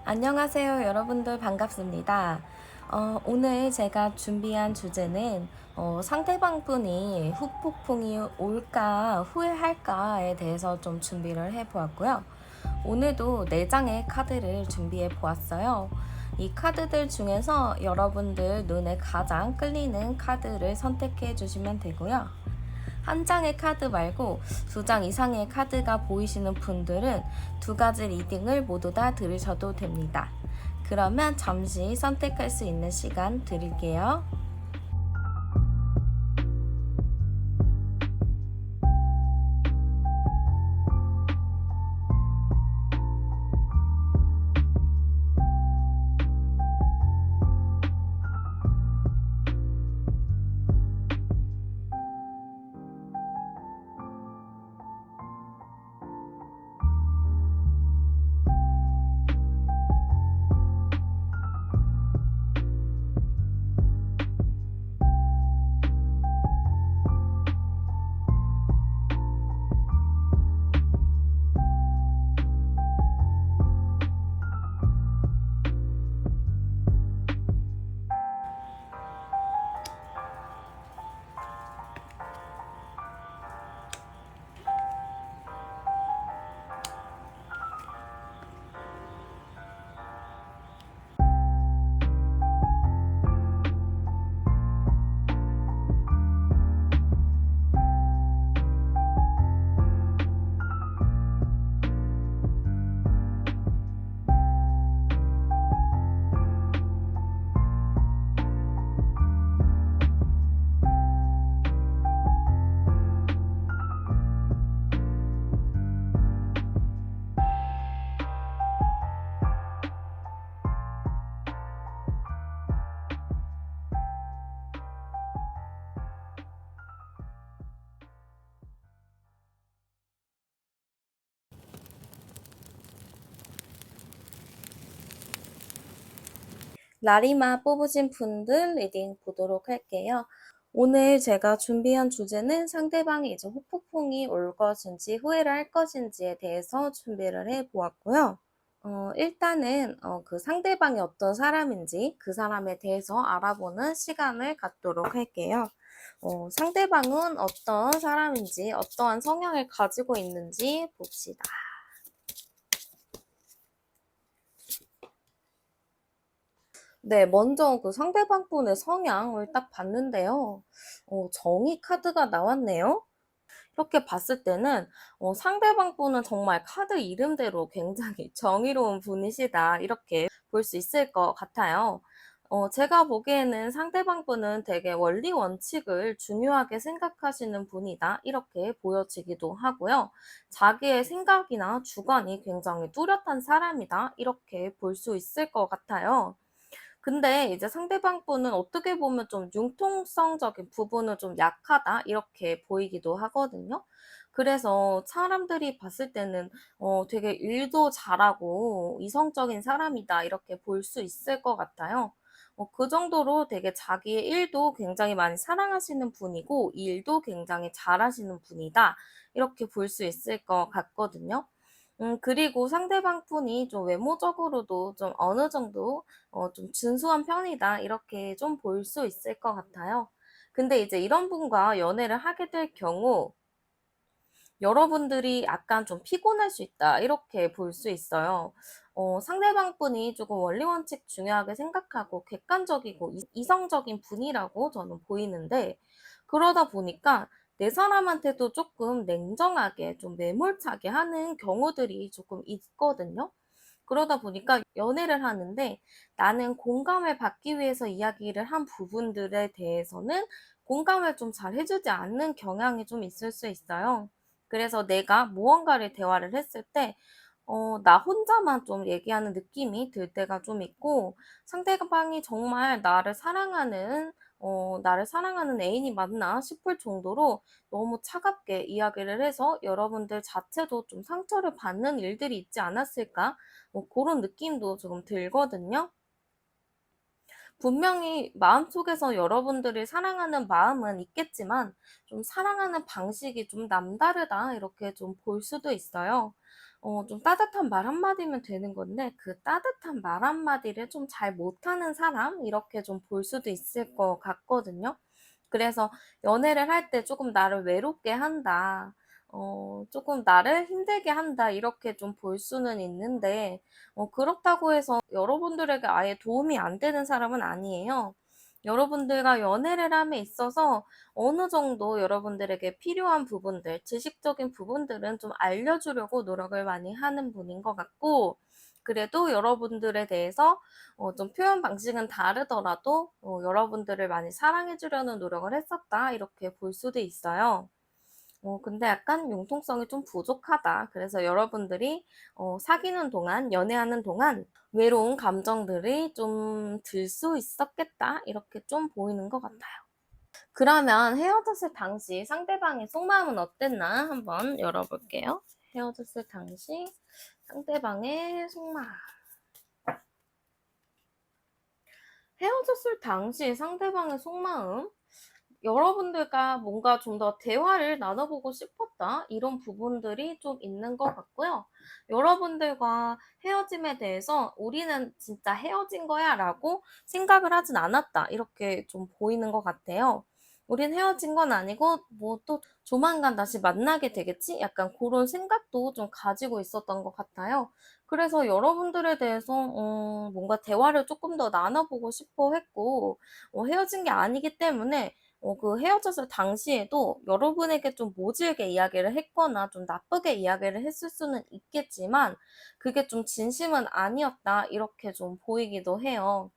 안녕하세요, 여러분들 반갑습니다. 오늘 제가 준비한 주제는 상대방 분이 후폭풍이 올까 후회할까에 대해서 좀 준비를 해보았고요. 오늘도 4장의 카드를 준비해 보았어요. 이 카드들 중에서 여러분들 눈에 가장 끌리는 카드를 선택해 주시면 되고요. 한 장의 카드 말고 2장 이상의 카드가 보이시는 분들은 2가지 리딩을 모두 다 들으셔도 됩니다. 그러면 잠시 선택할 수 있는 시간 드릴게요. 라리마 뽑으신 분들 리딩 보도록 할게요. 오늘 제가 준비한 주제는 상대방이 이제 후폭풍이 올 것인지 후회를 할 것인지에 대해서 준비를 해 보았고요. 일단은 그 상대방이 어떤 사람인지 그 사람에 대해서 알아보는 시간을 갖도록 할게요. 상대방은 어떤 사람인지 어떠한 성향을 가지고 있는지 봅시다. 네, 먼저 그 상대방 분의 성향을 딱 봤는데요. 정의 카드가 나왔네요. 이렇게 봤을 때는 상대방 분은 정말 카드 이름대로 굉장히 정의로운 분이시다. 이렇게 볼 수 있을 것 같아요. 제가 보기에는 상대방 분은 되게 원리 원칙을 중요하게 생각하시는 분이다. 이렇게 보여지기도 하고요. 자기의 생각이나 주관이 굉장히 뚜렷한 사람이다. 이렇게 볼 수 있을 것 같아요. 근데 이제 상대방 분은 어떻게 보면 좀 융통성적인 부분은 좀 약하다 이렇게 보이기도 하거든요. 그래서 사람들이 봤을 때는 되게 일도 잘하고 이성적인 사람이다 이렇게 볼 수 있을 것 같아요. 그 정도로 되게 자기의 일도 굉장히 많이 사랑하시는 분이고 이 일도 굉장히 잘하시는 분이다 이렇게 볼 수 있을 것 같거든요. 그리고 상대방 분이 좀 외모적으로도 좀 어느 정도 좀 준수한 편이다. 이렇게 좀 볼 수 있을 것 같아요. 근데 이제 이런 분과 연애를 하게 될 경우 여러분들이 약간 좀 피곤할 수 있다. 이렇게 볼 수 있어요. 상대방 분이 조금 원리 원칙 중요하게 생각하고 객관적이고 이성적인 분이라고 저는 보이는데 그러다 보니까 내 사람한테도 조금 냉정하게 좀 매몰차게 하는 경우들이 조금 있거든요. 그러다 보니까 연애를 하는데 나는 공감을 받기 위해서 이야기를 한 부분들에 대해서는 공감을 좀 잘 해주지 않는 경향이 좀 있을 수 있어요. 그래서 내가 무언가를 대화를 했을 때, 나 혼자만 좀 얘기하는 느낌이 들 때가 좀 있고, 상대방이 정말 나를 사랑하는 애인이 맞나 싶을 정도로 너무 차갑게 이야기를 해서 여러분들 자체도 좀 상처를 받는 일들이 있지 않았을까? 뭐 그런 느낌도 조금 들거든요. 분명히 마음속에서 여러분들이 사랑하는 마음은 있겠지만 좀 사랑하는 방식이 좀 남다르다 이렇게 좀 볼 수도 있어요. 좀 따뜻한 말 한마디면 되는 건데 그 따뜻한 말 한마디를 좀 잘 못하는 사람 이렇게 좀 볼 수도 있을 것 같거든요. 그래서 연애를 할 때 조금 나를 외롭게 한다. 조금 나를 힘들게 한다. 이렇게 좀 볼 수는 있는데 그렇다고 해서 여러분들에게 아예 도움이 안 되는 사람은 아니에요. 여러분들과 연애를 함에 있어서 어느 정도 여러분들에게 필요한 부분들, 지식적인 부분들은 좀 알려주려고 노력을 많이 하는 분인 것 같고, 그래도 여러분들에 대해서 좀 표현 방식은 다르더라도 여러분들을 많이 사랑해 주려는 노력을 했었다. 이렇게 볼 수도 있어요. 근데 약간 융통성이 좀 부족하다. 그래서 여러분들이 사귀는 동안, 연애하는 동안 외로운 감정들이 좀 들 수 있었겠다. 이렇게 좀 보이는 것 같아요. 그러면 헤어졌을 당시 상대방의 속마음은 어땠나 한번 열어볼게요. 헤어졌을 당시 상대방의 속마음. 헤어졌을 당시 상대방의 속마음. 여러분들과 뭔가 좀 더 대화를 나눠보고 싶었다. 이런 부분들이 좀 있는 것 같고요. 여러분들과 헤어짐에 대해서 우리는 진짜 헤어진 거야 라고 생각을 하진 않았다. 이렇게 좀 보이는 것 같아요. 우린 헤어진 건 아니고 뭐 또 조만간 다시 만나게 되겠지? 약간 그런 생각도 좀 가지고 있었던 것 같아요. 그래서 여러분들에 대해서 뭔가 대화를 조금 더 나눠보고 싶어 했고 헤어진 게 아니기 때문에 그 헤어졌을 당시에도 여러분에게 좀 모질게 이야기를 했거나 좀 나쁘게 이야기를 했을 수는 있겠지만 그게 좀 진심은 아니었다 이렇게 좀 보이기도 해요.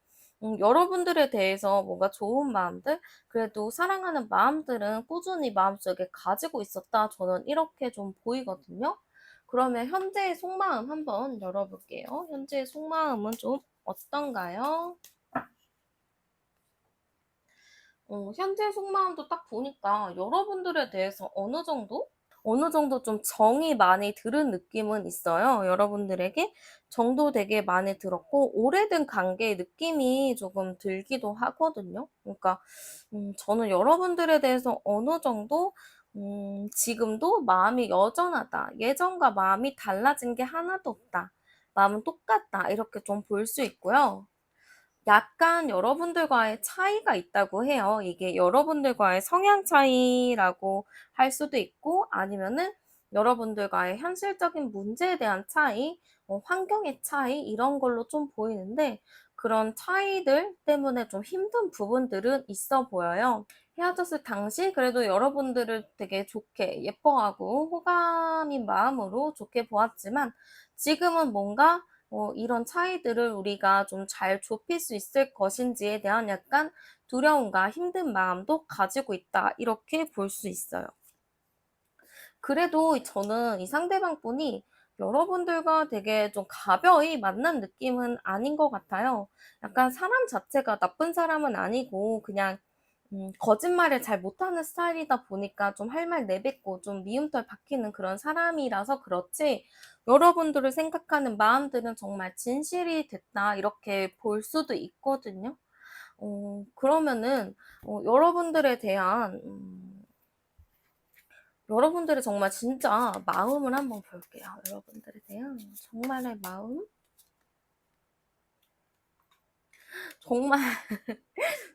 여러분들에 대해서 뭔가 좋은 마음들, 그래도 사랑하는 마음들은 꾸준히 마음속에 가지고 있었다. 저는 이렇게 좀 보이거든요. 그러면 현재의 속마음 한번 열어볼게요. 현재의 속마음은 좀 어떤가요? 현재 속마음도 딱 보니까 여러분들에 대해서 어느 정도 좀 정이 많이 들은 느낌은 있어요. 여러분들에게 정도 되게 많이 들었고, 오래된 관계의 느낌이 조금 들기도 하거든요. 그러니까, 저는 여러분들에 대해서 어느 정도, 지금도 마음이 여전하다. 예전과 마음이 달라진 게 하나도 없다. 마음은 똑같다. 이렇게 좀 볼 수 있고요. 약간 여러분들과의 차이가 있다고 해요. 이게 여러분들과의 성향 차이라고 할 수도 있고 아니면은 여러분들과의 현실적인 문제에 대한 차이, 환경의 차이 이런 걸로 좀 보이는데 그런 차이들 때문에 좀 힘든 부분들은 있어 보여요. 헤어졌을 당시 그래도 여러분들을 되게 좋게 예뻐하고 호감인 마음으로 좋게 보았지만 지금은 뭔가 이런 차이들을 우리가 좀 잘 좁힐 수 있을 것인지에 대한 약간 두려움과 힘든 마음도 가지고 있다. 이렇게 볼 수 있어요. 그래도 저는 이 상대방 분이 여러분들과 되게 좀 가벼이 만난 느낌은 아닌 것 같아요. 약간 사람 자체가 나쁜 사람은 아니고 그냥 거짓말을 잘 못하는 스타일이다 보니까 좀 할 말 내뱉고 좀 미움털 박히는 그런 사람이라서 그렇지 여러분들을 생각하는 마음들은 정말 진실이 됐다 이렇게 볼 수도 있거든요. 그러면은 여러분들에 대한 여러분들의 정말 진짜 마음을 한번 볼게요. 여러분들에 대한 정말의 마음? 정말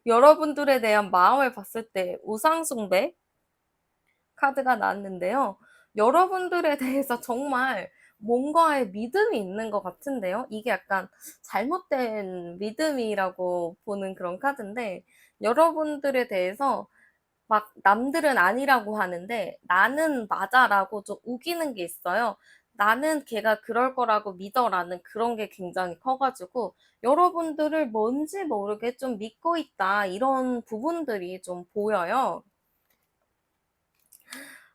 여러분들에 대한 마음을 봤을 때 우상숭배 카드가 나왔는데요. 여러분들에 대해서 정말 뭔가의 믿음이 있는 것 같은데요. 이게 약간 잘못된 믿음이라고 보는 그런 카드인데 여러분들에 대해서 막 남들은 아니라고 하는데 나는 맞아라고 좀 우기는 게 있어요. 나는 걔가 그럴 거라고 믿어라는 그런 게 굉장히 커가지고 여러분들을 뭔지 모르게 좀 믿고 있다 이런 부분들이 좀 보여요.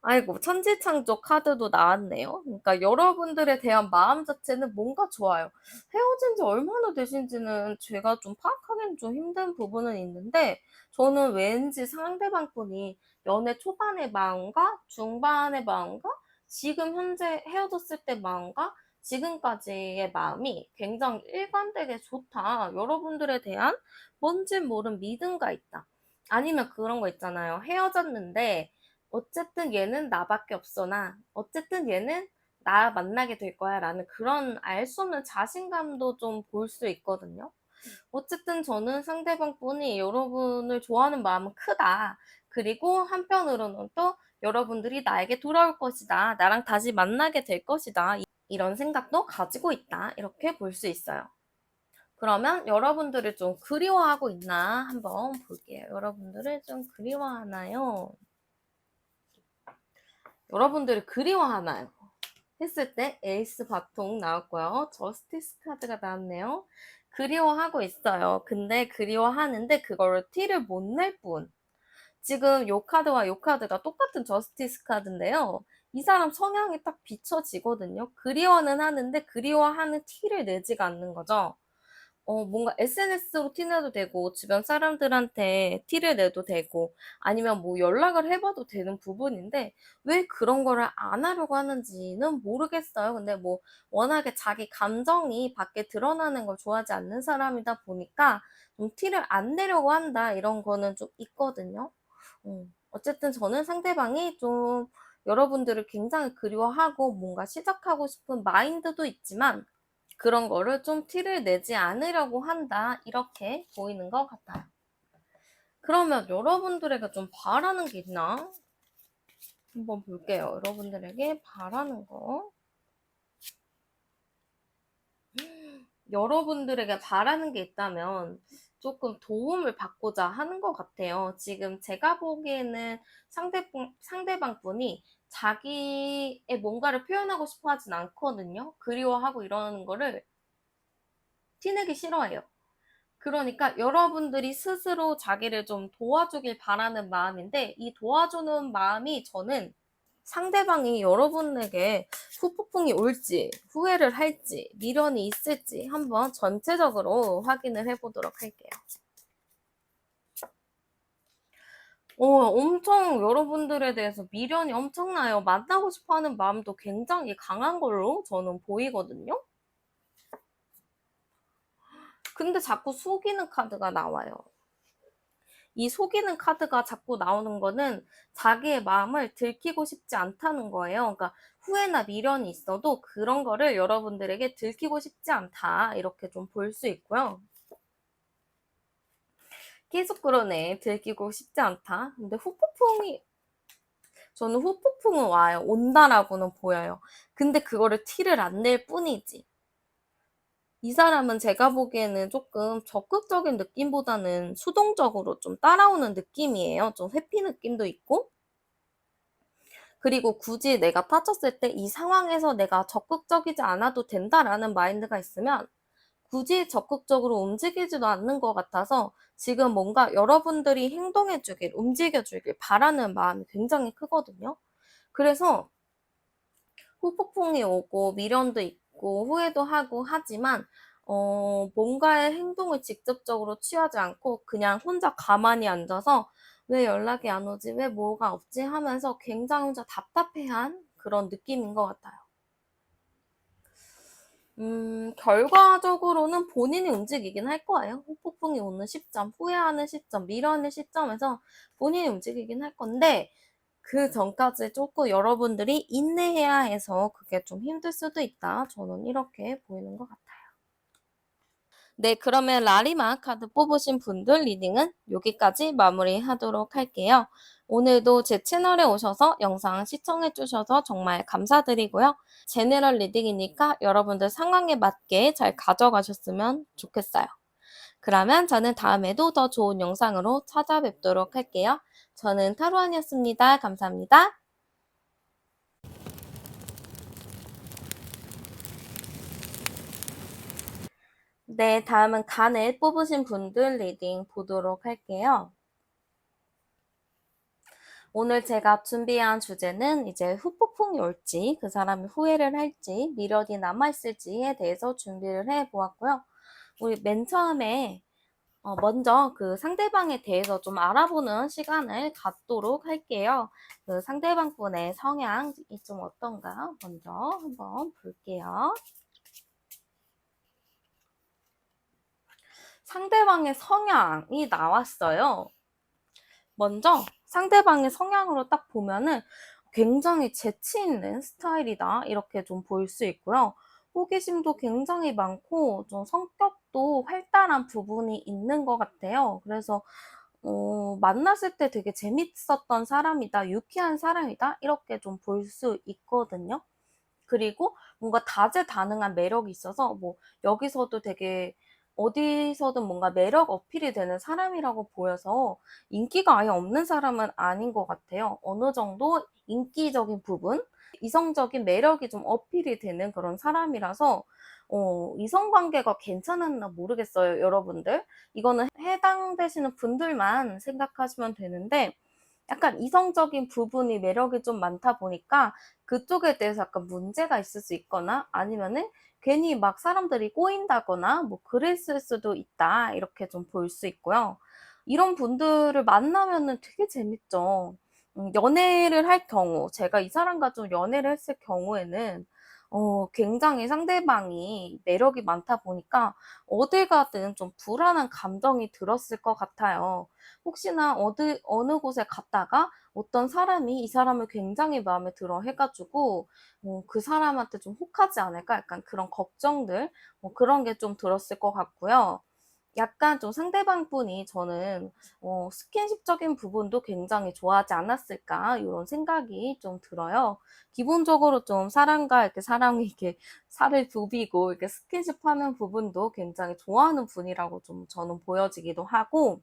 아이고, 천지창조 카드도 나왔네요. 그러니까 여러분들에 대한 마음 자체는 뭔가 좋아요. 헤어진 지 얼마나 되신지는 제가 좀 파악하기는 좀 힘든 부분은 있는데, 저는 왠지 상대방 분이 연애 초반의 마음과 중반의 마음과 지금 현재 헤어졌을 때 마음과 지금까지의 마음이 굉장히 일관되게 좋다. 여러분들에 대한 뭔지 모른 믿음가 있다. 아니면 그런 거 있잖아요. 헤어졌는데, 어쨌든 얘는 나밖에 없어 나. 어쨌든 얘는 나 만나게 될 거야 라는 그런 알 수 없는 자신감도 좀 볼 수 있거든요. 어쨌든 저는 상대방 분이 여러분을 좋아하는 마음은 크다. 그리고 한편으로는 또 여러분들이 나에게 돌아올 것이다. 나랑 다시 만나게 될 것이다. 이런 생각도 가지고 있다. 이렇게 볼 수 있어요. 그러면 여러분들을 좀 그리워하고 있나 한번 볼게요. 여러분들을 좀 그리워하나요? 여러분들을 그리워하나요? 했을 때 에이스 바통 나왔고요. 저스티스 카드가 나왔네요. 그리워하고 있어요. 근데 그리워하는데 그거를 티를 못 낼 뿐. 지금 요 카드와 요 카드가 똑같은 저스티스 카드인데요. 이 사람 성향이 딱 비춰지거든요. 그리워는 하는데 그리워하는 티를 내지가 않는 거죠. 뭔가 SNS로 티내도 되고, 주변 사람들한테 티를 내도 되고, 아니면 뭐 연락을 해봐도 되는 부분인데, 왜 그런 거를 안 하려고 하는지는 모르겠어요. 근데 뭐, 워낙에 자기 감정이 밖에 드러나는 걸 좋아하지 않는 사람이다 보니까, 좀 티를 안 내려고 한다, 이런 거는 좀 있거든요. 어쨌든 저는 상대방이 좀 여러분들을 굉장히 그리워하고, 뭔가 시작하고 싶은 마인드도 있지만, 그런 거를 좀 티를 내지 않으려고 한다. 이렇게 보이는 것 같아요. 그러면 여러분들에게 좀 바라는 게 있나? 한번 볼게요. 여러분들에게 바라는 거. 여러분들에게 바라는 게 있다면 조금 도움을 받고자 하는 것 같아요. 지금 제가 보기에는 상대방 분이 자기의 뭔가를 표현하고 싶어 하진 않거든요. 그리워하고 이러는 거를 티내기 싫어해요. 그러니까 여러분들이 스스로 자기를 좀 도와주길 바라는 마음인데, 이 도와주는 마음이 저는 상대방이 여러분에게 후폭풍이 올지, 후회를 할지, 미련이 있을지 한번 전체적으로 확인을 해보도록 할게요. 엄청 여러분들에 대해서 미련이 엄청나요. 만나고 싶어 하는 마음도 굉장히 강한 걸로 저는 보이거든요. 근데 자꾸 속이는 카드가 나와요. 이 속이는 카드가 자꾸 나오는 거는 자기의 마음을 들키고 싶지 않다는 거예요. 그러니까 후회나 미련이 있어도 그런 거를 여러분들에게 들키고 싶지 않다. 이렇게 좀 볼 수 있고요. 계속 그러네. 들키고 싶지 않다. 근데 저는 후폭풍은 와요. 온다라고는 보여요. 근데 그거를 티를 안 낼 뿐이지. 이 사람은 제가 보기에는 조금 적극적인 느낌보다는 수동적으로 좀 따라오는 느낌이에요. 좀 회피 느낌도 있고. 그리고 굳이 내가 빠졌을 때 이 상황에서 내가 적극적이지 않아도 된다라는 마인드가 있으면 굳이 적극적으로 움직이지도 않는 것 같아서 지금 뭔가 여러분들이 행동해주길, 움직여주길 바라는 마음이 굉장히 크거든요. 그래서 후폭풍이 오고 미련도 있고 후회도 하고 하지만 뭔가의 행동을 직접적으로 취하지 않고 그냥 혼자 가만히 앉아서 왜 연락이 안 오지? 왜 뭐가 없지? 하면서 굉장히 혼자 답답해한 그런 느낌인 것 같아요. 결과적으로는 본인이 움직이긴 할 거예요. 후폭풍이 오는 시점, 후회하는 시점, 미련의 시점에서 본인이 움직이긴 할 건데 그 전까지 조금 여러분들이 인내해야 해서 그게 좀 힘들 수도 있다. 저는 이렇게 보이는 것 같아요. 네, 그러면 라리마 카드 뽑으신 분들 리딩은 여기까지 마무리하도록 할게요. 오늘도 제 채널에 오셔서 영상 시청해주셔서 정말 감사드리고요. 제너럴 리딩이니까 여러분들 상황에 맞게 잘 가져가셨으면 좋겠어요. 그러면 저는 다음에도 더 좋은 영상으로 찾아뵙도록 할게요. 저는 타로안이었습니다. 감사합니다. 네, 다음은 간을 뽑으신 분들 리딩 보도록 할게요. 오늘 제가 준비한 주제는 이제 후폭풍이 올지, 그 사람이 후회를 할지, 미련이 남아있을지에 대해서 준비를 해보았고요. 우리 맨 처음에 먼저 그 상대방에 대해서 좀 알아보는 시간을 갖도록 할게요. 그 상대방 분의 성향이 좀 어떤가 먼저 한번 볼게요. 상대방의 성향이 나왔어요. 먼저 상대방의 성향으로 딱 보면은 굉장히 재치 있는 스타일이다 이렇게 좀 볼 수 있고요. 호기심도 굉장히 많고 좀 성격도 활달한 부분이 있는 것 같아요. 그래서 만났을 때 되게 재밌었던 사람이다, 유쾌한 사람이다 이렇게 좀 볼 수 있거든요. 그리고 뭔가 다재다능한 매력이 있어서 뭐 여기서도 되게 어디서든 뭔가 매력 어필이 되는 사람이라고 보여서 인기가 아예 없는 사람은 아닌 것 같아요. 어느 정도 인기적인 부분, 이성적인 매력이 좀 어필이 되는 그런 사람이라서 이성 관계가 괜찮았나 모르겠어요, 여러분들. 이거는 해당되시는 분들만 생각하시면 되는데 약간 이성적인 부분이 매력이 좀 많다 보니까 그쪽에 대해서 약간 문제가 있을 수 있거나 아니면은 괜히 막 사람들이 꼬인다거나 뭐 그랬을 수도 있다 이렇게 좀 볼 수 있고요. 이런 분들을 만나면은 되게 재밌죠. 연애를 할 경우 제가 이 사람과 좀 연애를 했을 경우에는 굉장히 상대방이 매력이 많다 보니까 어딜 가든 좀 불안한 감정이 들었을 것 같아요. 혹시나 어느 곳에 갔다가 어떤 사람이 이 사람을 굉장히 마음에 들어 해 가지고 그 사람한테 좀 혹하지 않을까 약간 그런 걱정들 그런 게 좀 들었을 것 같고요. 약간 좀 상대방 분이 저는 '스킨십적인 부분도 굉장히 좋아하지 않았을까.' 이런 생각이 좀 들어요. 기본적으로 좀 사람과 이렇게 사람이 이렇게 살을 부비고 이렇게 스킨십하는 부분도 굉장히 좋아하는 분이라고 좀 저는 보여지기도 하고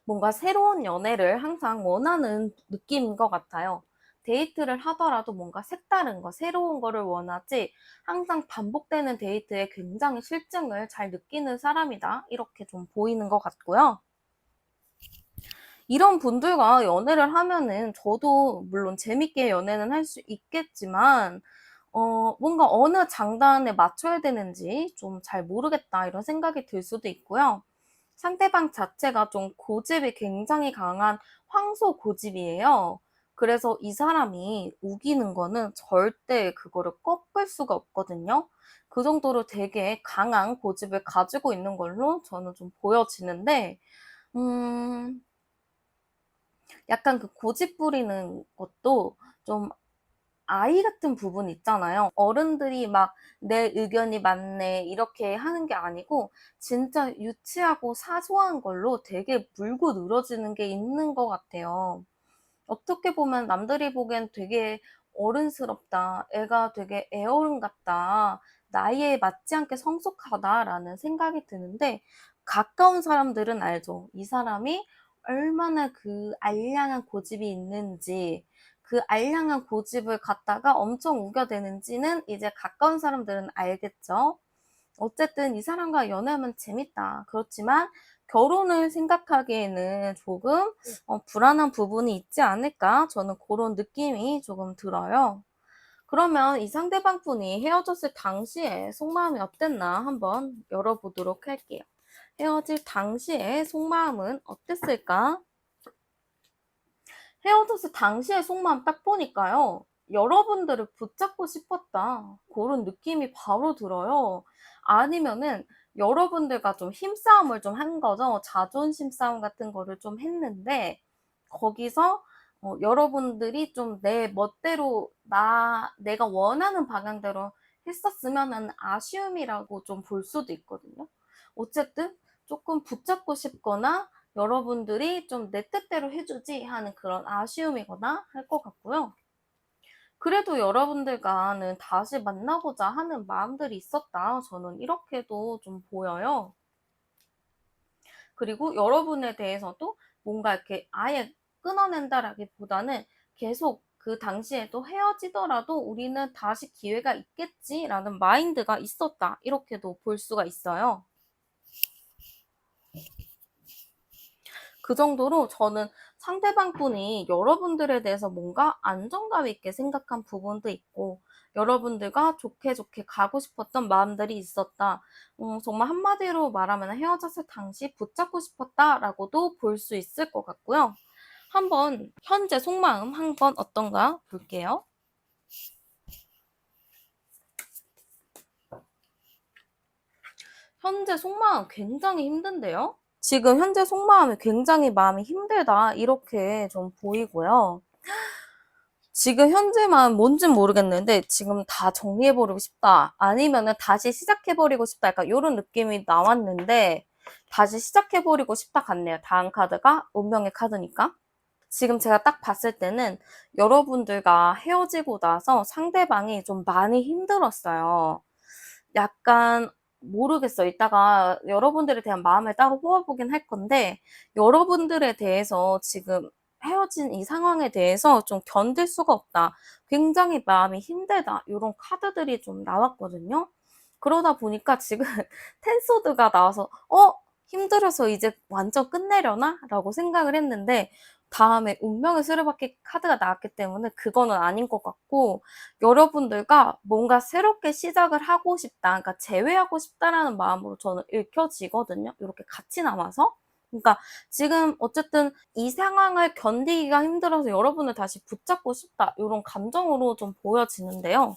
뭔가 새로운 연애를 항상 원하는 느낌인 것 같아요. 데이트를 하더라도 뭔가 색다른 거, 새로운 거를 원하지 항상 반복되는 데이트에 굉장히 실증을 잘 느끼는 사람이다. 이렇게 좀 보이는 것 같고요. 이런 분들과 연애를 하면은 저도 물론 재밌게 연애는 할 수 있겠지만 뭔가 어느 장단에 맞춰야 되는지 좀 잘 모르겠다 이런 생각이 들 수도 있고요. 상대방 자체가 좀 고집이 굉장히 강한 황소 고집이에요. 그래서 이 사람이 우기는 거는 절대 그거를 꺾을 수가 없거든요. 그 정도로 되게 강한 고집을 가지고 있는 걸로 저는 좀 보여지는데, 음, 약간 그 고집 부리는 것도 좀 아이 같은 부분 있잖아요. 어른들이 막 "내 의견이 맞네." 이렇게 하는 게 아니고 진짜 유치하고 사소한 걸로 되게 물고 늘어지는 게 있는 것 같아요. 어떻게 보면 남들이 보기엔 되게 어른스럽다. 애가 되게 애어른 같다. 나이에 맞지 않게 성숙하다라는 생각이 드는데 가까운 사람들은 알죠. 이 사람이 얼마나 그 알량한 고집이 있는지 그 알량한 고집을 갖다가 엄청 우겨대는지는 이제 가까운 사람들은 알겠죠. 어쨌든 이 사람과 연애하면 재밌다. 그렇지만 결혼을 생각하기에는 조금 불안한 부분이 있지 않을까? 저는 그런 느낌이 조금 들어요. 그러면 이 상대방 분이 헤어졌을 당시에 속마음이 어땠나 한번 열어보도록 할게요. 헤어질 당시에 속마음은 어땠을까? 헤어졌을 당시의 속마음 딱 보니까요. 여러분들을 붙잡고 싶었다. 그런 느낌이 바로 들어요. 아니면은 여러분들과 좀 힘싸움을 좀 한 거죠. 자존심 싸움 같은 거를 좀 했는데 거기서 여러분들이 좀 내 멋대로 내가 원하는 방향대로 했었으면 하는 아쉬움이라고 좀 볼 수도 있거든요. 어쨌든 조금 붙잡고 싶거나 여러분들이 좀 내 뜻대로 해주지 하는 그런 아쉬움이거나 할 것 같고요. 그래도 여러분들과는 다시 만나고자 하는 마음들이 있었다. 저는 이렇게도 좀 보여요. 그리고 여러분에 대해서도 뭔가 이렇게 아예 끊어낸다라기보다는 계속 그 당시에도 헤어지더라도 우리는 다시 기회가 있겠지라는 마인드가 있었다. 이렇게도 볼 수가 있어요. 그 정도로 저는 상대방 분이 여러분들에 대해서 뭔가 안정감 있게 생각한 부분도 있고, 여러분들과 좋게 좋게 가고 싶었던 마음들이 있었다. 정말 한마디로 말하면 헤어졌을 당시 붙잡고 싶었다라고도 볼 수 있을 것 같고요. 한번 현재 속마음 한번 어떤가 볼게요. 현재 속마음 굉장히 힘든데요? 지금 현재 속마음이 굉장히 마음이 힘들다. 이렇게 좀 보이고요. 지금 현재만 뭔진 모르겠는데 지금 다 정리해버리고 싶다. 아니면은 다시 시작해버리고 싶다. 약간 이런 느낌이 나왔는데 다시 시작해버리고 싶다 같네요. 다음 카드가 운명의 카드니까. 지금 제가 딱 봤을 때는 여러분들과 헤어지고 나서 상대방이 좀 많이 힘들었어요. 약간 모르겠어요. 이따가 여러분들에 대한 마음을 따로 뽑아보긴 할 건데 여러분들에 대해서 지금 헤어진 이 상황에 대해서 좀 견딜 수가 없다. 굉장히 마음이 힘들다. 이런 카드들이 좀 나왔거든요. 그러다 보니까 지금 텐소드가 나와서 힘들어서 이제 완전 끝내려나? 라고 생각을 했는데 다음에 운명의 수레바퀴 카드가 나왔기 때문에 그거는 아닌 것 같고 여러분들과 뭔가 새롭게 시작을 하고 싶다. 그러니까 재회하고 싶다라는 마음으로 저는 읽혀지거든요. 이렇게 같이 남아서. 그러니까 지금 어쨌든 이 상황을 견디기가 힘들어서 여러분을 다시 붙잡고 싶다. 이런 감정으로 좀 보여지는데요.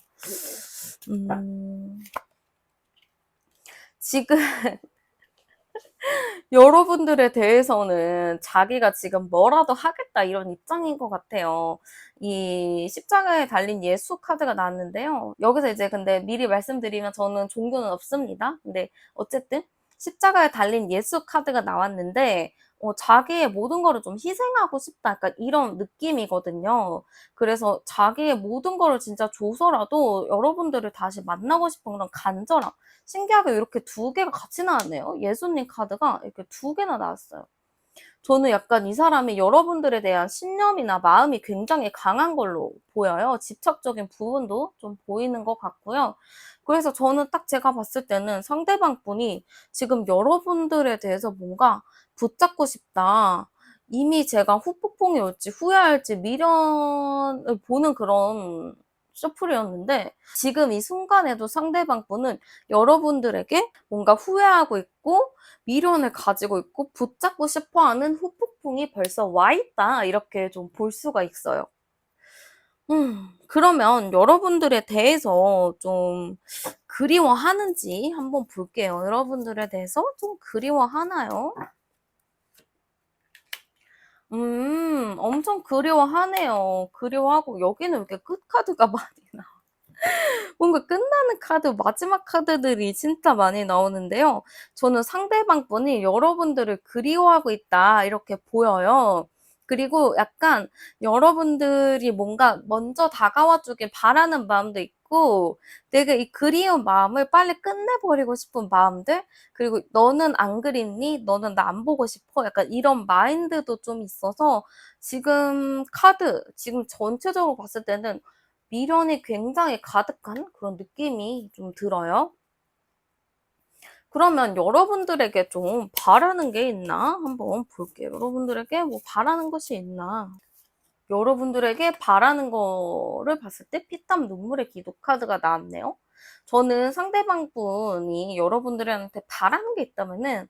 지금 여러분들에 대해서는 자기가 지금 뭐라도 하겠다 이런 입장인 것 같아요. 이 십자가에 달린 예수 카드가 나왔는데요. 여기서 이제 근데 미리 말씀드리면 저는 종교는 없습니다. 근데 어쨌든 십자가에 달린 예수 카드가 나왔는데 자기의 모든 거를 좀 희생하고 싶다. 약간 이런 느낌이거든요. 그래서 자기의 모든 거를 진짜 줘서라도 여러분들을 다시 만나고 싶은 그런 간절함. 신기하게 이렇게 두 개가 같이 나왔네요. 예수님 카드가 이렇게 두 개나 나왔어요. 저는 약간 이 사람이 여러분들에 대한 신념이나 마음이 굉장히 강한 걸로 보여요. 집착적인 부분도 좀 보이는 것 같고요. 그래서 저는 딱 제가 봤을 때는 상대방 분이 지금 여러분들에 대해서 뭔가 붙잡고 싶다. 이미 제가 후폭풍이 올지 후회할지 미련을 보는 그런 셔플이었는데 지금 이 순간에도 상대방 분은 여러분들에게 뭔가 후회하고 있고 미련을 가지고 있고 붙잡고 싶어하는 후폭풍이 벌써 와 있다. 이렇게 좀 볼 수가 있어요. 그러면 여러분들에 대해서 좀 그리워하는지 한번 볼게요. 여러분들에 대해서 좀 그리워하나요? 엄청 그리워하네요. 그리워하고 여기는 왜 이렇게 끝카드가 많이 나와? 뭔가 끝나는 카드, 마지막 카드들이 진짜 많이 나오는데요. 저는 상대방 분이 여러분들을 그리워하고 있다, 이렇게 보여요. 그리고 약간 여러분들이 뭔가 먼저 다가와 주길 바라는 마음도 있고, 되게 이 그리운 마음을 빨리 끝내버리고 싶은 마음들, 그리고 너는 안 그립니? 너는 나 안 보고 싶어? 약간 이런 마인드도 좀 있어서 지금 카드, 지금 전체적으로 봤을 때는 미련이 굉장히 가득한 그런 느낌이 좀 들어요. 그러면 여러분들에게 좀 바라는 게 있나? 한번 볼게요. 여러분들에게 뭐 바라는 것이 있나? 여러분들에게 바라는 거를 봤을 때 피땀 눈물의 기도 카드가 나왔네요. 저는 상대방 분이 여러분들한테 바라는 게 있다면은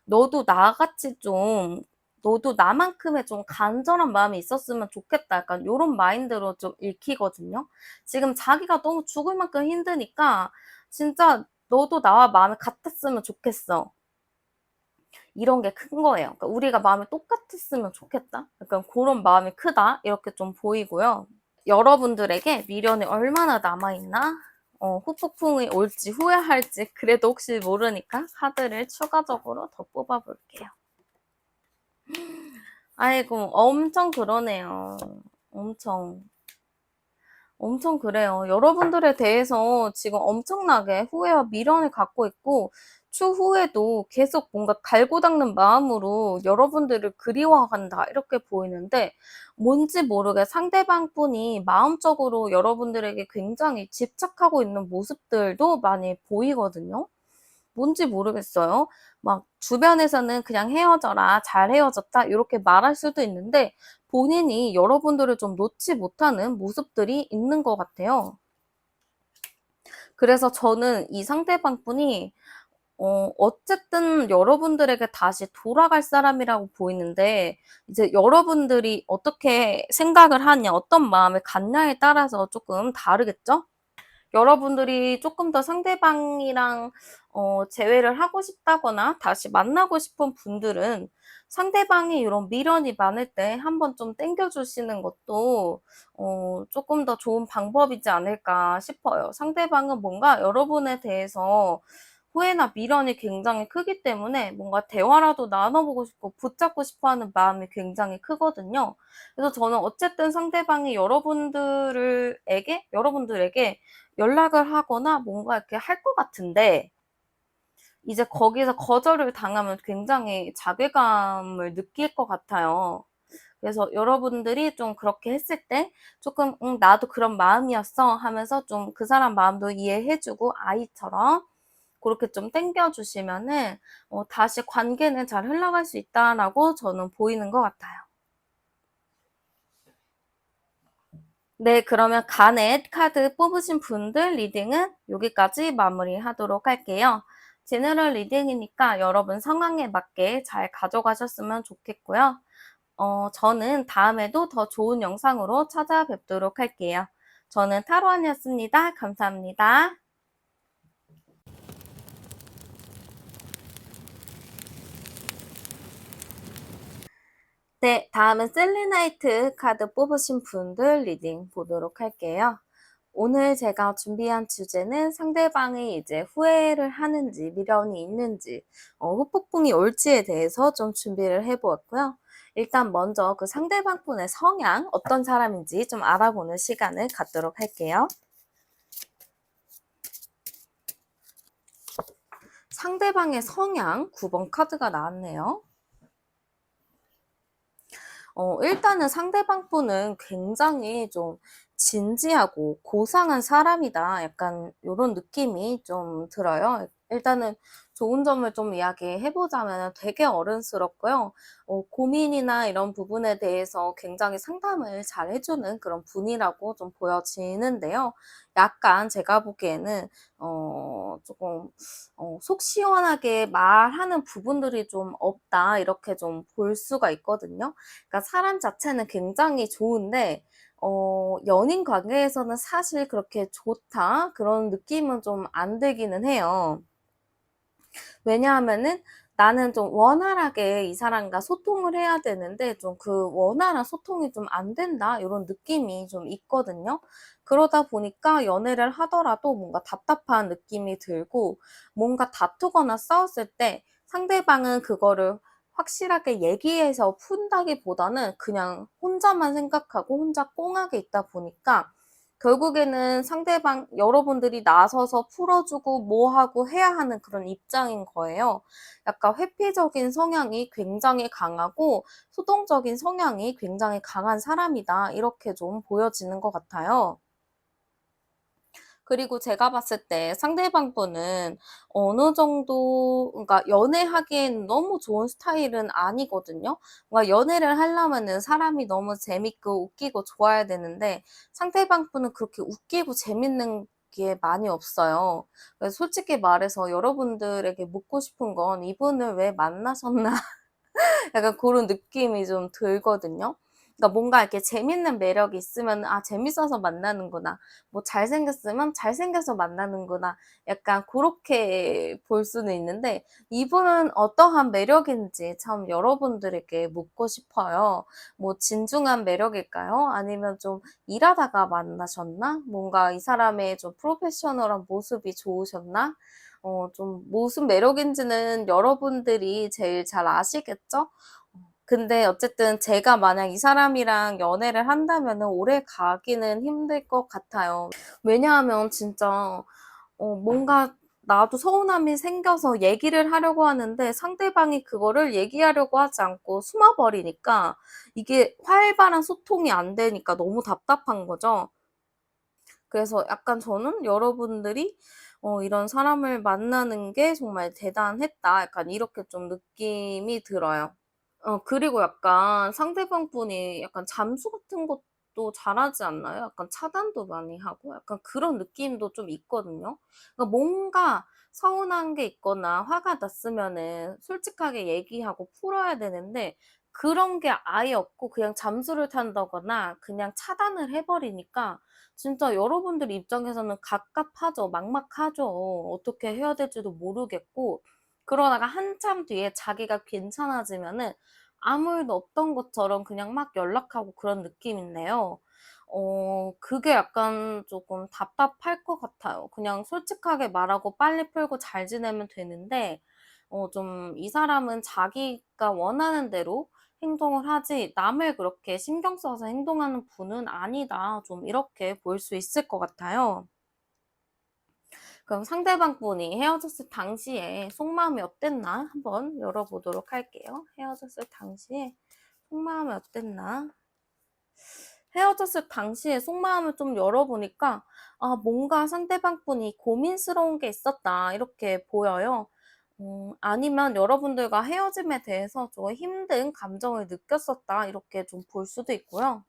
너도 나같이 좀 너도 나만큼의 좀 간절한 마음이 있었으면 좋겠다. 약간 요런 마인드로 좀 읽히거든요. 지금 자기가 너무 죽을 만큼 힘드니까 진짜 너도 나와 마음이 같았으면 좋겠어. 이런 게 큰 거예요. 그러니까 우리가 마음이 똑같았으면 좋겠다. 약간 그런 마음이 크다. 이렇게 좀 보이고요. 여러분들에게 미련이 얼마나 남아있나? 후폭풍이 올지 후회할지 그래도 혹시 모르니까 카드를 추가적으로 더 뽑아볼게요. 아이고, 엄청 그러네요. 엄청. 엄청 그래요. 여러분들에 대해서 지금 엄청나게 후회와 미련을 갖고 있고, 추후에도 계속 뭔가 갈고 닦는 마음으로 여러분들을 그리워한다. 이렇게 보이는데, 뭔지 모르게 상대방 분이 마음적으로 여러분들에게 굉장히 집착하고 있는 모습들도 많이 보이거든요. 뭔지 모르겠어요. 막 주변에서는 그냥 헤어져라, 잘 헤어졌다, 이렇게 말할 수도 있는데 본인이 여러분들을 좀 놓지 못하는 모습들이 있는 것 같아요. 그래서 저는 이 상대방 분이 어쨌든 여러분들에게 다시 돌아갈 사람이라고 보이는데 이제 여러분들이 어떻게 생각을 하냐, 어떤 마음을 갖냐에 따라서 조금 다르겠죠? 여러분들이 조금 더 상대방이랑 재회를 하고 싶다거나 다시 만나고 싶은 분들은 상대방이 이런 미련이 많을 때 한번 좀 당겨 주시는 것도 조금 더 좋은 방법이지 않을까 싶어요. 상대방은 뭔가 여러분에 대해서 후회나 미련이 굉장히 크기 때문에 뭔가 대화라도 나눠 보고 싶고 붙잡고 싶어 하는 마음이 굉장히 크거든요. 그래서 저는 어쨌든 상대방이 여러분들에게 연락을 하거나 뭔가 이렇게 할 것 같은데 이제 거기서 거절을 당하면 굉장히 자괴감을 느낄 것 같아요. 그래서 여러분들이 좀 그렇게 했을 때 조금 나도 그런 마음이었어." 하면서 좀 그 사람 마음도 이해해 주고 아이처럼 고렇게 좀 당겨 주시면은 다시 관계는 잘 흘러갈 수 있다라고 저는 보이는 것 같아요. 네, 그러면 가넷 카드 뽑으신 분들 리딩은 여기까지 마무리하도록 할게요. 제너럴 리딩이니까 여러분 상황에 맞게 잘 가져가셨으면 좋겠고요. 저는 다음에도 더 좋은 영상으로 찾아뵙도록 할게요. 저는 타로안이었습니다. 감사합니다. 네, 다음은 셀레나이트 카드 뽑으신 분들 리딩 보도록 할게요. 오늘 제가 준비한 주제는 상대방이 이제 후회를 하는지 미련이 있는지 후폭풍이 올지에 대해서 좀 준비를 해보았고요. 일단 먼저 그 상대방 분의 성향 어떤 사람인지 좀 알아보는 시간을 갖도록 할게요. 상대방의 성향 9번 카드가 나왔네요. 일단은 상대방 분은 굉장히 좀 진지하고 고상한 사람이다. 약간 요런 느낌이 좀 들어요. 일단은 좋은 점을 좀 이야기해 보자면은 되게 어른스럽고요. 고민이나 이런 부분에 대해서 굉장히 상담을 잘 해 주는 그런 분이라고 좀 보여지는데요. 약간 제가 보기에는 쪼금 '속 시원하게 말하는 부분들이 좀 없다.' 이렇게 좀 볼 수가 있거든요. 그러니까 사람 자체는 굉장히 좋은데 연인 관계에서는 사실 그렇게 좋다 그런 느낌은 좀 안 들기는 해요. 왜냐하면은 나는 좀 원활하게 이 사람과 소통을 해야 되는데 좀 그 원활한 소통이 좀 안 된다 요런 느낌이 좀 있거든요. 그러다 보니까 연애를 하더라도 뭔가 답답한 느낌이 들고 뭔가 다투거나 싸웠을 때 상대방은 그거를 확실하게 얘기해서 푼다기보다는 그냥 혼자만 생각하고 혼자 꽁하게 있다 보니까 결국에는 상대방 여러분들이 나서서 풀어주고 뭐 하고 해야 하는 그런 입장인 거예요. 약간 회피적인 성향이 굉장히 강하고 수동적인 성향이 굉장히 강한 사람이다. 이렇게 좀 보여지는 것 같아요. 그리고 제가 봤을 때 상대방 분은 어느 정도 그러니까 연애하기엔 너무 좋은 스타일은 아니거든요. 뭔가 연애를 하려면은 사람이 너무 재밌고 웃기고 좋아야 되는데 상대방 분은 그렇게 웃기고 재밌는 게 많이 없어요. 그래서 솔직히 말해서 여러분들에게 묻고 싶은 건 '이분을 왜 만나셨나?' 약간 고런 느낌이 좀 들거든요. 그러니까 뭔가 이렇게 재밌는 매력이 있으면 '아 재밌어서 만나는구나.' 뭐 '잘생겼으면 잘생겨서 만나는구나.' 약간 고렇게 볼 수는 있는데 이분은 어떠한 매력인지 참 여러분들에게 묻고 싶어요. 뭐 진중한 매력일까요? 아니면 좀 일하다가 만나셨나? 뭔가 이 사람의 좀 프로페셔널한 모습이 좋으셨나? 좀 무슨 매력인지는 여러분들이 제일 잘 아시겠죠? 근데 어쨌든 제가 만약 이 사람이랑 연애를 한다면은 오래 가기는 힘들 것 같아요. 왜냐하면 진짜 뭔가 나도 서운함이 생겨서 얘기를 하려고 하는데 상대방이 그거를 얘기하려고 하지 않고 숨어 버리니까 이게 활발한 소통이 안 되니까 너무 답답한 거죠. 그래서 약간 저는 여러분들이 '이런 사람을 만나는 게 정말 대단했다.' 약간 이렇게 좀 느낌이 들어요. 그리고 약간 상대방 분이 약간 잠수 같은 것도 잘하지 않나요? 약간 차단도 많이 하고 약간 그런 느낌도 좀 있거든요. 그러니까 뭔가 서운한 게 있거나 화가 났으면은 솔직하게 얘기하고 풀어야 되는데 그런 게 아예 없고 그냥 잠수를 탄다거나 그냥 차단을 해 버리니까 진짜 여러분들 입장에서는 갑갑하죠. 막막하죠. 어떻게 해야 될지도 모르겠고, 그러다가 한참 뒤에 자기가 괜찮아지면은 아무 일도 없던 것처럼 그냥 막 연락하고 그런 느낌인데요. 그게 약간 조금 답답할 것 같아요. 그냥 솔직하게 말하고 빨리 풀고 잘 지내면 되는데 좀 이 사람은 자기가 원하는 대로 행동을 하지 남을 그렇게 신경 써서 행동하는 분은 아니다. 좀 이렇게 볼 수 있을 것 같아요. 그럼 상대방 분이 헤어졌을 당시에 속마음이 어땠나 한번 열어보도록 할게요. 헤어졌을 당시에 속마음이 어땠나? 헤어졌을 당시에 속마음을 좀 열어보니까 뭔가 상대방 분이 고민스러운 게 있었다 이렇게 보여요. 아니면 여러분들과 헤어짐에 대해서 좀 힘든 감정을 느꼈었다 이렇게 좀 볼 수도 있고요.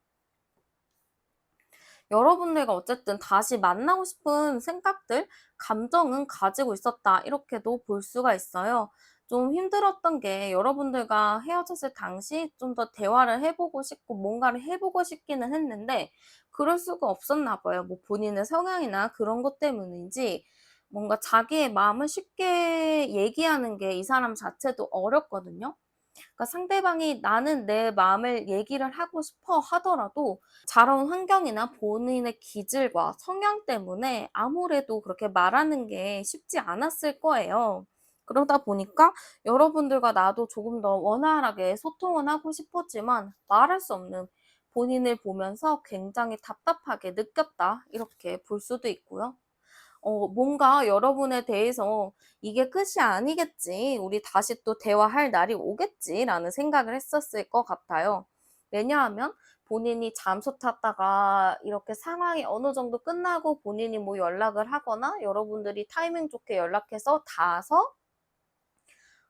여러분들과 어쨌든 다시 만나고 싶은 생각들, 감정은 가지고 있었다 이렇게도 볼 수가 있어요. 좀 힘들었던 게 여러분들과 헤어졌을 당시 좀 더 대화를 해 보고 싶고 뭔가를 해 보고 싶기는 했는데 그럴 수가 없었나 봐요. 뭐 본인의 성향이나 그런 것 때문인지 뭔가 자기의 마음을 쉽게 얘기하는 게 이 사람 자체도 어렵거든요. 그러니까 상대방이 나는 내 마음을 얘기를 하고 싶어 하더라도 자라온 환경이나 본인의 기질과 성향 때문에 아무래도 그렇게 말하는 게 쉽지 않았을 거예요. 그러다 보니까 여러분들과 나도 조금 더 원활하게 소통은 하고 싶었지만 말할 수 없는 본인을 보면서 굉장히 답답하게 느꼈다. 이렇게 볼 수도 있고요. 뭔가 여러분에 대해서 '이게 끝이 아니겠지. 우리 다시 또 대화할 날이 오겠지.'라는 생각을 했었을 것 같아요. 왜냐하면 본인이 잠수 탔다가 이렇게 상황이 어느 정도 끝나고 본인이 뭐 연락을 하거나 여러분들이 타이밍 좋게 연락해서 닿아서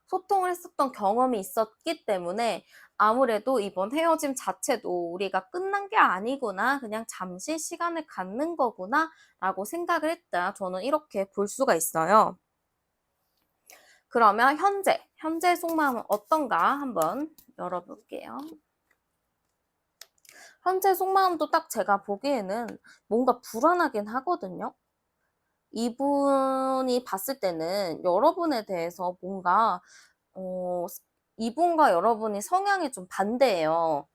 소통을 했었던 경험이 있었기 때문에 아무래도 이번 헤어짐 자체도 '우리가 끝난 게 아니구나. 그냥 잠시 시간을 갖는 거구나.'라고 생각을 했다. 저는 이렇게 볼 수가 있어요. 그러면 현재 속마음은 어떤가 한번 열어 볼게요. 현재 속마음도 딱 제가 보기에는 뭔가 불안하긴 하거든요. 이분이 봤을 때는 여러분에 대해서 뭔가 이분과 여러분이 성향이 좀 반대예요.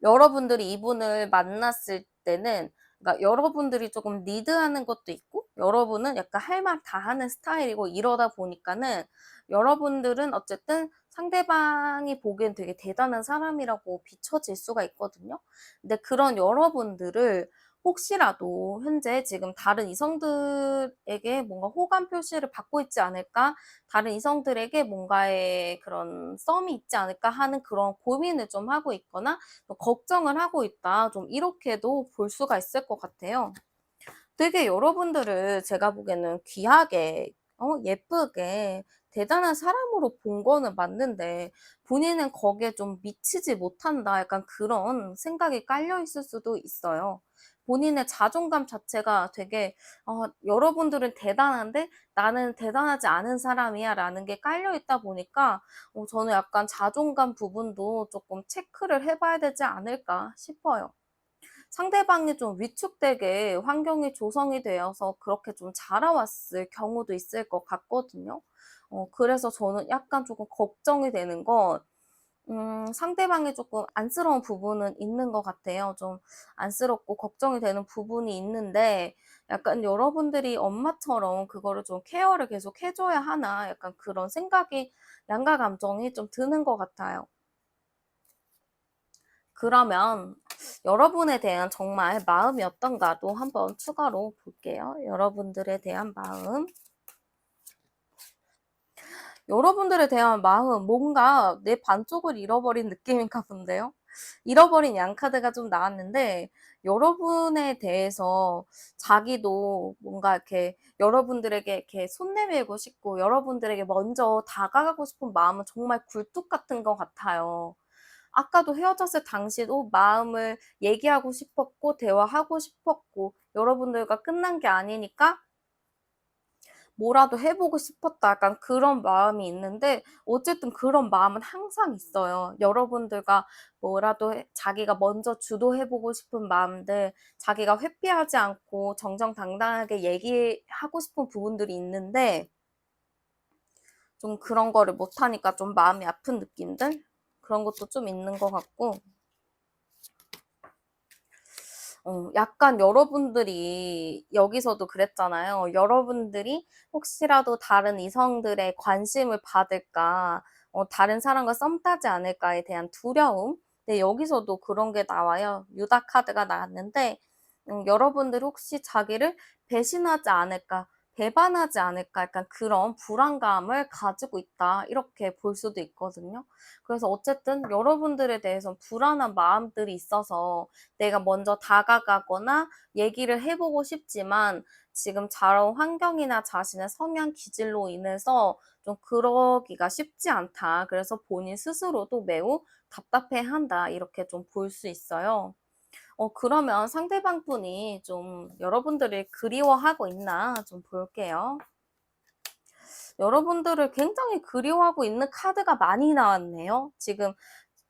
여러분들이 이분을 만났을 때는 그러니까 여러분들이 조금 리드하는 것도 있고 여러분은 약간 할 말 다 하는 스타일이고 이러다 보니까는 여러분들은 어쨌든 상대방이 보기엔 되게 대단한 사람이라고 비춰질 수가 있거든요. 근데 그런 여러분들을 혹시라도 현재 지금 다른 이성들에게 뭔가 호감 표시를 받고 있지 않을까? 다른 이성들에게 뭔가의 그런 썸이 있지 않을까 하는 그런 고민을 좀 하고 있거나 걱정을 하고 있다. 좀 이렇게도 볼 수가 있을 것 같아요. 되게 여러분들을 제가 보기에는 귀하게 예쁘게 대단한 사람으로 본 거는 맞는데 본인은 거기에 좀 미치지 못한다. 약간 그런 생각이 깔려 있을 수도 있어요. 본인의 자존감 자체가 되게 '여러분들은 대단한데 나는 대단하지 않은 사람이야.'라는 게 깔려 있다 보니까 저는 약간 자존감 부분도 조금 체크를 해 봐야 되지 않을까 싶어요. 상대방이 좀 위축되게 환경이 조성이 되어서 그렇게 좀 자라왔을 경우도 있을 것 같거든요. 그래서 저는 약간 조금 걱정이 되는 건 상대방이 조금 안쓰러운 부분은 있는 것 같아요. 좀 안쓰럽고 걱정이 되는 부분이 있는데 약간 '여러분들이 엄마처럼 그거를 좀 케어를 계속 해 줘야 하나.' 약간 그런 생각이 양가 감정이 좀 드는 것 같아요. 그러면 여러분에 대한 정말 마음이 어떤가도 한번 추가로 볼게요. 여러분들에 대한 마음. 여러분들에 대한 마음, 뭔가 내 반쪽을 잃어버린 느낌인가 본데요. 잃어버린 양카드가 좀 나왔는데 여러분에 대해서 자기도 뭔가 이렇게 여러분들에게 이렇게 손 내밀고 싶고 여러분들에게 먼저 다가가고 싶은 마음은 정말 굴뚝 같은 것 같아요. 아까도 헤어졌을 당시도 마음을 얘기하고 싶었고 대화하고 싶었고 여러분들과 끝난 게 아니니까 뭐라도 해보고 싶었다. 약간 그런 마음이 있는데 어쨌든 그런 마음은 항상 있어요. 여러분들과 뭐라도 자기가 먼저 주도해보고 싶은 마음들, 자기가 회피하지 않고 정정당당하게 얘기하고 싶은 부분들이 있는데 좀 그런 거를 못하니까 좀 마음이 아픈 느낌들? 그런 것도 좀 있는 것 같고 약간 여러분들이 여기서도 그랬잖아요. 여러분들이 혹시라도 다른 이성들의 관심을 받을까, 다른 사람과 썸 타지 않을까에 대한 두려움. 네, 여기서도 그런 게 나와요. 유다 카드가 나왔는데, 여러분들이 혹시 자기를 배신하지 않을까, 배반하지 않을까, 약간 그런 불안감을 가지고 있다. 이렇게 볼 수도 있거든요. 그래서 어쨌든 여러분들에 대해서 불안한 마음들이 있어서 내가 먼저 다가가거나 얘기를 해보고 싶지만 지금 자라온 환경이나 자신의 성향 기질로 인해서 좀 그러기가 쉽지 않다. 그래서 본인 스스로도 매우 답답해한다. 이렇게 좀 볼 수 있어요. 그러면 상대방 분이 좀 여러분들을 그리워하고 있나 좀 볼게요. 여러분들을 굉장히 그리워하고 있는 카드가 많이 나왔네요. 지금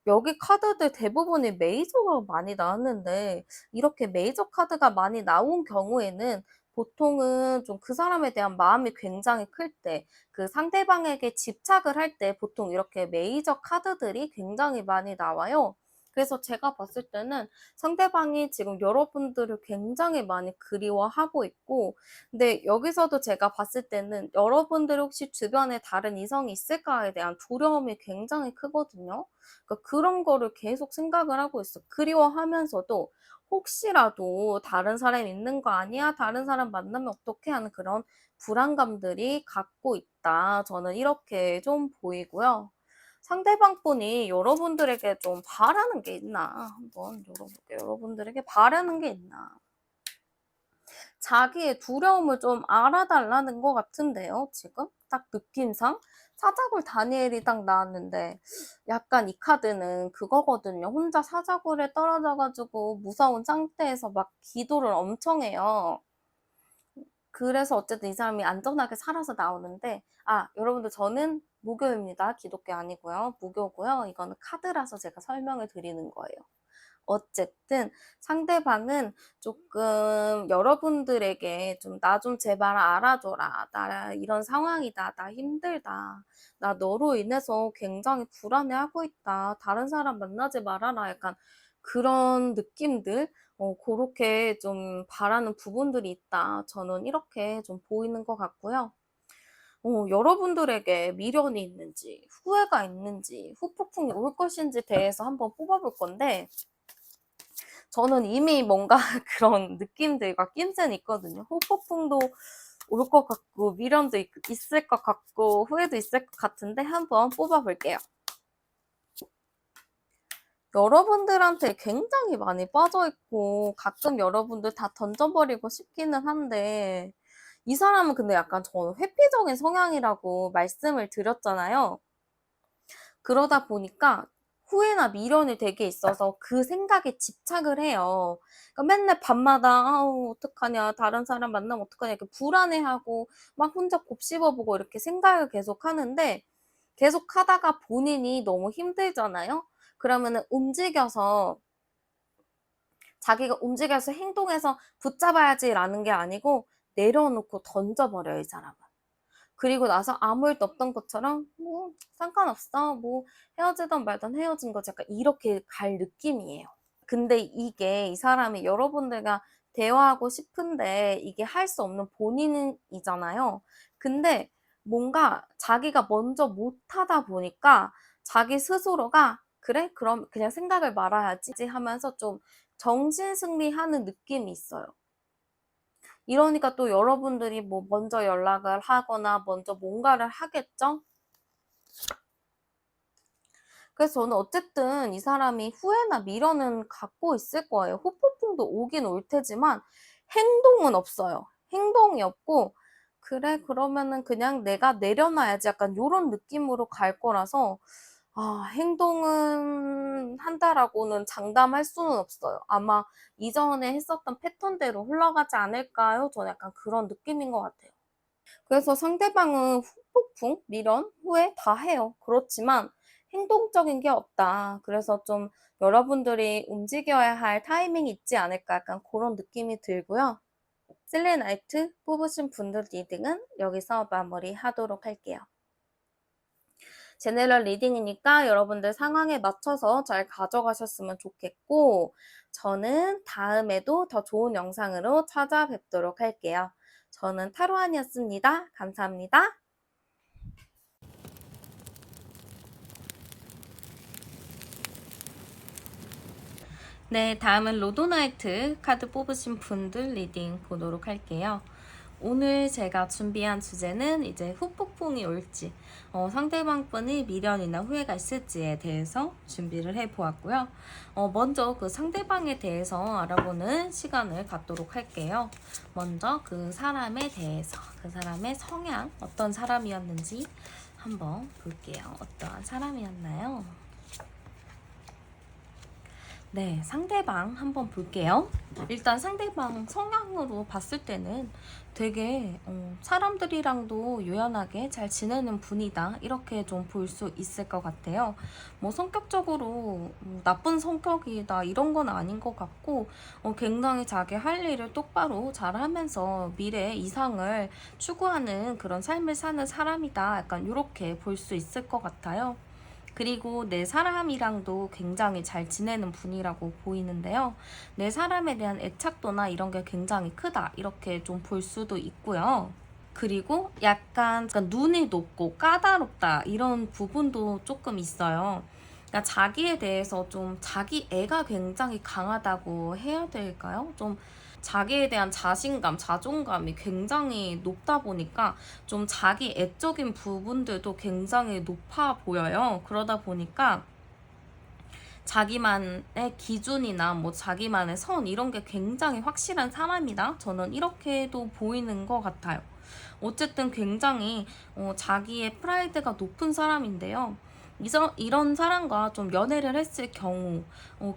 여기 카드들 대부분이 메이저가 많이 나왔는데 이렇게 메이저 카드가 많이 나온 경우에는 보통은 좀 그 사람에 대한 마음이 굉장히 클 때, 그 상대방에게 집착을 할 때 보통 이렇게 메이저 카드들이 굉장히 많이 나와요. 그래서 제가 봤을 때는 상대방이 지금 여러분들을 굉장히 많이 그리워하고 있고, 근데 여기서도 제가 봤을 때는 여러분들 혹시 주변에 다른 이성이 있을까에 대한 두려움이 굉장히 크거든요. 그러니까 그런 거를 계속 생각을 하고 있어. 그리워하면서도 혹시라도 다른 사람이 있는 거 아니야? 다른 사람 만나면 어떻게 하는 그런 불안감들이 갖고 있다. 저는 이렇게 좀 보이고요. 상대방 분이 여러분들에게 좀 바라는 게 있나? 한번 열어볼게요. 여러분들에게 바라는 게 있나? 자기의 두려움을 좀 알아달라는 것 같은데요, 지금? 딱 느낌상? 사자굴 다니엘이 딱 나왔는데, 약간 이 카드는 그거거든요. 혼자 사자굴에 떨어져가지고 무서운 상태에서 막 기도를 엄청 해요. 그래서 어쨌든 이 사람이 안전하게 살아서 나오는데, 여러분들 저는 무교입니다. 기독교 아니고요. 무교고요. 이거는 카드라서 제가 설명을 드리는 거예요. 어쨌든 상대방은 조금 여러분들에게 좀 나 좀 제발 알아줘라. 나 이런 상황이다. 나 힘들다. 나 너로 인해서 굉장히 불안해하고 있다. 다른 사람 만나지 말아라. 약간 그런 느낌들, 그렇게 좀 바라는 부분들이 있다. 저는 이렇게 좀 보이는 것 같고요. 여러분들에게 미련이 있는지, 후회가 있는지, 후폭풍이 올 것인지 대해서 한번 뽑아볼 건데, 저는 이미 뭔가 그런 느낌들과 낌새는 있거든요. 후폭풍도 올 것 같고 미련도 있을 것 같고 후회도 있을 것 같은데 한번 뽑아볼게요. 여러분들한테 굉장히 많이 빠져있고 가끔 여러분들 다 던져버리고 싶기는 한데 이 사람은 근데 약간 저는 회피적인 성향이라고 말씀을 드렸잖아요. 그러다 보니까 후회나 미련이 되게 있어서 그 생각에 집착을 해요. 그러니까 맨날 밤마다 아우 어떡하냐 다른 사람 만나면 어떡하냐 이렇게 불안해하고 막 혼자 곱씹어보고 이렇게 생각을 계속 하는데 계속 하다가 본인이 너무 힘들잖아요. 그러면은 자기가 움직여서 행동해서 붙잡아야지라는 게 아니고 내려놓고 던져버려요, 이 사람은. 그리고 나서 아무 일도 없던 것처럼 뭐 상관없어 뭐 헤어지던 말던 헤어진 거지 약간 이렇게 갈 느낌이에요. 근데 이게 이 사람이 여러분들과 대화하고 싶은데 이게 할 수 없는 본인이잖아요. 근데 뭔가 자기가 먼저 못하다 보니까 자기 스스로가 그래? 그럼 그냥 생각을 말아야지 하면서 좀 정신승리하는 느낌이 있어요. 이러니까 또 여러분들이 뭐 먼저 연락을 하거나 먼저 뭔가를 하겠죠? 그래서 저는 어쨌든 이 사람이 후회나 미련은 갖고 있을 거예요. 후폭풍도 오긴 올 테지만 행동은 없어요. 행동이 없고 그래 그러면은 그냥 내가 내려놔야지 약간 요런 느낌으로 갈 거라서 행동은 한다라고는 장담할 수는 없어요. 아마 이전에 했었던 패턴대로 흘러가지 않을까요? 저는 약간 그런 느낌인 것 같아요. 그래서 상대방은 후폭풍, 미련, 후회 다 해요. 그렇지만 행동적인 게 없다. 그래서 좀 여러분들이 움직여야 할 타이밍이 있지 않을까 약간 그런 느낌이 들고요. 실내나이트 뽑으신 분들 리딩은 여기서 마무리하도록 할게요. 제네럴 리딩이니까 여러분들 상황에 맞춰서 잘 가져가셨으면 좋겠고, 저는 다음에도 더 좋은 영상으로 찾아뵙도록 할게요. 저는 타로안이었습니다. 감사합니다. 네, 다음은 로도나이트 카드 뽑으신 분들 리딩 보도록 할게요. 오늘 제가 준비한 주제는 이제 후폭풍이 올지, 상대방 분이 미련이나 후회가 있을지에 대해서 준비를 해보았고요. 먼저 그 상대방에 대해서 알아보는 시간을 갖도록 할게요. 먼저 그 사람에 대해서, 그 사람의 성향, 어떤 사람이었는지 한번 볼게요. 어떠한 사람이었나요? 네, 상대방 한번 볼게요. 일단 상대방 성향으로 봤을 때는 되게 사람들이랑도 유연하게 잘 지내는 분이다, 이렇게 좀 볼 수 있을 것 같아요. 뭐 성격적으로 나쁜 성격이다 이런 건 아닌 것 같고, 굉장히 자기 할 일을 똑바로 잘 하면서 미래 이상을 추구하는 그런 삶을 사는 사람이다, 약간 이렇게 볼 수 있을 것 같아요. 그리고 내 사람이랑도 굉장히 잘 지내는 분이라고 보이는데요. 내 사람에 대한 애착도나 이런 게 굉장히 크다, 이렇게 좀 볼 수도 있고요. 그리고 약간 눈이 높고 까다롭다, 이런 부분도 조금 있어요. 그러니까 자기에 대해서 좀 자기 애가 굉장히 강하다고 해야 될까요? 좀 자기에 대한 자신감, 자존감이 굉장히 높다 보니까 좀 자기 애적인 부분들도 굉장히 높아 보여요. 그러다 보니까 자기만의 기준이나 뭐 자기만의 선 이런 게 굉장히 확실한 사람이다, 저는 이렇게도 보이는 것 같아요. 어쨌든 굉장히 자기의 프라이드가 높은 사람인데요. 이런 사람과 좀 연애를 했을 경우